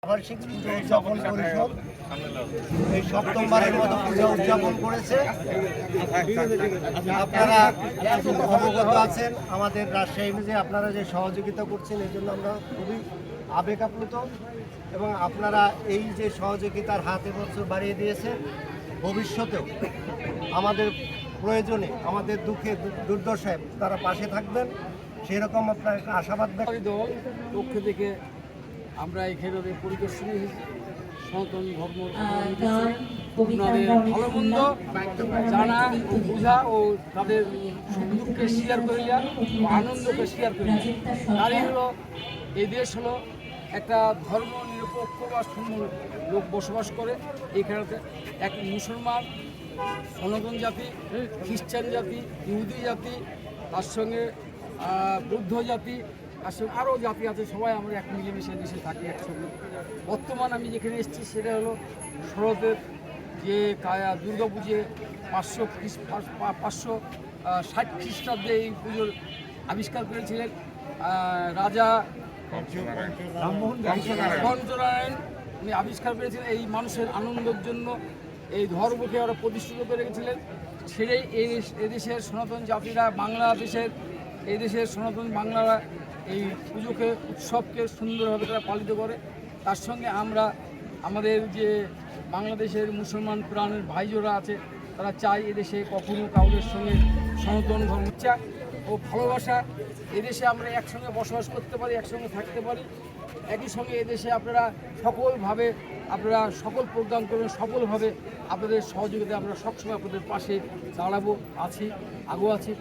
বার্ষিক পূজা উদযাপন পরিষদ এই সপ্তমবারের মতো পূজা উদযাপন করেছে। আপনারা অবগত আছেন আমাদের রাজশাহী যে আপনারা যে সহযোগিতা করছেন এই জন্য আমরা খুবই আবেগ আপ্লুত এবং আপনারা এই যে সহযোগিতার হাত এবছর বাড়িয়ে দিয়েছেন, ভবিষ্যতেও আমাদের প্রয়োজনে আমাদের দুঃখে দুর্দশায় তারা পাশে থাকবেন সেরকম আপনার একটা আশাবাদ দল পক্ষ থেকে আমরা এখানে পরিদর্শনে এসেছি। সনাতন ধর্ম আপনাদের ভালো মন্দ জানা ও বোঝা ও তাদের সুখ দুঃখকে শেয়ার করে নেওয়া ও আনন্দকে শেয়ার করে নেওয়া। তারই হলো এই দেশ হলো একটা ধর্ম নিরপেক্ষ বা সুন্দর লোক বসবাস করে। এখানেতে এক মুসলমান, সনাতন জাতি, খ্রিস্টান জাতি, ইহুদি জাতি, তার সঙ্গে বৌদ্ধ জাতি, তার সঙ্গে আরও জাতি আছে। সবাই আমরা এক মিলেমিশে দেশে থাকি একসঙ্গে। বর্তমান আমি যেখানে এসেছি সেটা হলো শরতের যে দুর্গা পুজো 560 খ্রিস্টাব্দে এই পুজোর আবিষ্কার করেছিলেন রাজা পঞ্চনারায়ণ। উনি আবিষ্কার করেছিলেন এই মানুষের আনন্দের জন্য, এই ধর্মকে ওরা প্রতিষ্ঠিত করে রেখেছিলেন। সেটাই এদেশের সনাতন জাতিরা, বাংলাদেশের এই দেশের সনাতন বাংলারা এই পুজোকে, উৎসবকে সুন্দরভাবে তারা পালিত করে। তার সঙ্গে আমরা আমাদের যে বাংলাদেশের মুসলমান প্রাণের ভাইজোরা আছে তারা চায় এদেশে কখনো কাউরের সঙ্গে সনাতন ধর্মচা ও ভালোবাসা, এদেশে আমরা একসঙ্গে বসবাস করতে পারি, একসঙ্গে থাকতে পারি। একই সঙ্গে এদেশে আপনারা সকলভাবে আপনারা সকল প্রোগ্রাম করবেন, সফলভাবে আপনাদের সহযোগিতা আমরা সবসময় আপনাদের পাশে দাঁড়াবো, আছি, আগেও আছি।